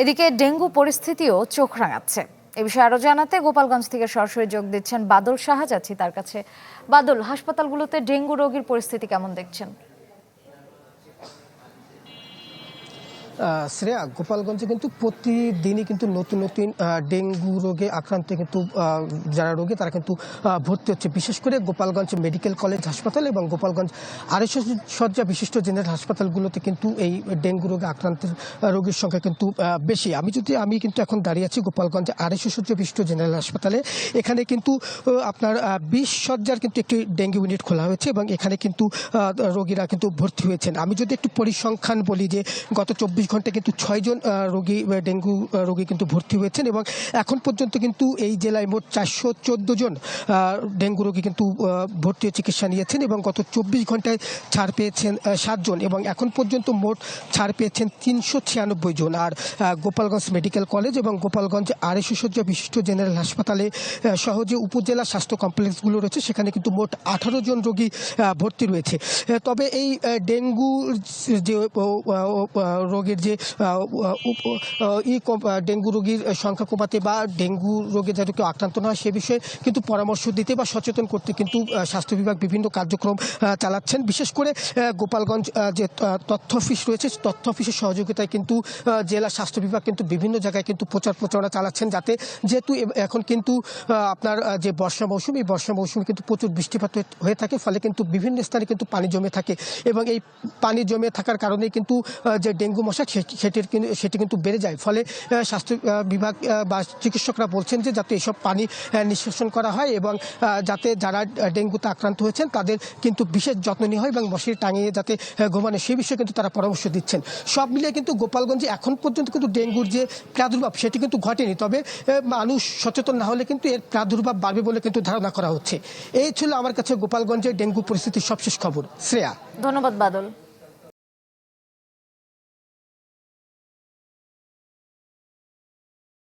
এদিকে ডেঙ্গু পরিস্থিতিও চোখ রাঙাচ্ছে। এ বিষয়ে আরো জানাতে গোপালগঞ্জ থেকে সরাসরি যোগ দিচ্ছেন বাদল সাহা। যাচ্ছি তার কাছে। বাদল, হাসপাতালগুলোতে ডেঙ্গু রোগীর পরিস্থিতি কেমন দেখছেন? শ্রেয়া, গোপালগঞ্জে কিন্তু প্রতিদিনই কিন্তু নতুন নতুন ডেঙ্গু রোগে আক্রান্ত কিন্তু যারা রোগী তারা কিন্তু ভর্তি হচ্ছে। বিশেষ করে গোপালগঞ্জ মেডিকেল কলেজ হাসপাতাল এবং গোপালগঞ্জ 250 শয্যা বিশিষ্ট জেনারেল হাসপাতালগুলোতে কিন্তু এই ডেঙ্গু রোগে আক্রান্তের রোগীর সংখ্যা কিন্তু বেশি। আমি কিন্তু এখন দাঁড়িয়ে আছি গোপালগঞ্জ 250 শয্যা বিশিষ্ট জেনারেল হাসপাতালে। এখানে কিন্তু আপনার 20 শয্যার কিন্তু একটি ডেঙ্গু ইউনিট খোলা হয়েছে এবং এখানে কিন্তু রোগীরা কিন্তু ভর্তি হয়েছেন। আমি যদি একটু পরিসংখ্যান বলি যে গত 24 ঘন্টায় কিন্তু 6 জন ডেঙ্গু রোগী কিন্তু ভর্তি হয়েছেন এবং এখন পর্যন্ত কিন্তু এই জেলায় মোট 414 জন ডেঙ্গু রোগী কিন্তু ভর্তি হয়ে চিকিৎসা নিয়েছেন এবং গত 24 ঘন্টায় ছাড় পেয়েছেন 7 জন এবং এখন পর্যন্ত মোট ছাড় পেয়েছেন 396 জন। আর গোপালগঞ্জ মেডিকেল কলেজ এবং গোপালগঞ্জ 250 শয্যা বিশিষ্ট জেনারেল হাসপাতালে সহ যে উপজেলা স্বাস্থ্য কমপ্লেক্সগুলো রয়েছে সেখানে কিন্তু মোট 18 জন রোগী ভর্তি রয়েছে। তবে এই ডেঙ্গু যে রোগীর যে ডেঙ্গু রোগীর সংখ্যা কমাতে বা ডেঙ্গু রোগে যাতে কেউ আক্রান্ত না হয় সে বিষয়ে কিন্তু পরামর্শ দিতে বা সচেতন করতে কিন্তু স্বাস্থ্য বিভাগ বিভিন্ন কার্যক্রম চালাচ্ছেন। বিশেষ করে গোপালগঞ্জ যে তথ্য অফিস রয়েছে তথ্য অফিসের সহযোগিতায় কিন্তু জেলা স্বাস্থ্য বিভাগ কিন্তু বিভিন্ন জায়গায় কিন্তু প্রচার প্রচারণা চালাচ্ছেন, যাতে যেহেতু এখন কিন্তু আপনার যে বর্ষা মৌসুম, এই বর্ষা মৌসুমে কিন্তু প্রচুর বৃষ্টিপাত হয়ে থাকে, ফলে কিন্তু বিভিন্ন স্থানে কিন্তু পানি জমে থাকে এবং এই পানি জমে থাকার কারণে কিন্তু যে ডেঙ্গু মশা সেটি কিন্তু বেড়ে যায়। ফলে স্বাস্থ্য বিভাগ বা চিকিৎসকরা বলছেন যে যাতে এসব পানি নিষ্কাশন করা হয় এবং যাতে যারা ডেঙ্গুতে আক্রান্ত হয়েছেন তাদের কিন্তু বিশেষ যত্ন নেওয়া হয় এবং মশারি টাঙিয়ে যাতে ঘুমানো, সেই বিষয়ে কিন্তু তারা পরামর্শ দিচ্ছেন। সব মিলিয়ে কিন্তু গোপালগঞ্জে এখন পর্যন্ত কিন্তু ডেঙ্গুর যে প্রাদুর্ভাব সেটি কিন্তু ঘটেনি, তবে মানুষ সচেতন না হলে কিন্তু এর প্রাদুর্ভাব বাড়বে বলে কিন্তু ধারণা করা হচ্ছে। এই ছিল আমার কাছে গোপালগঞ্জের ডেঙ্গু পরিস্থিতির সবশেষ খবর। শ্রেয়া, ধন্যবাদ বাদল।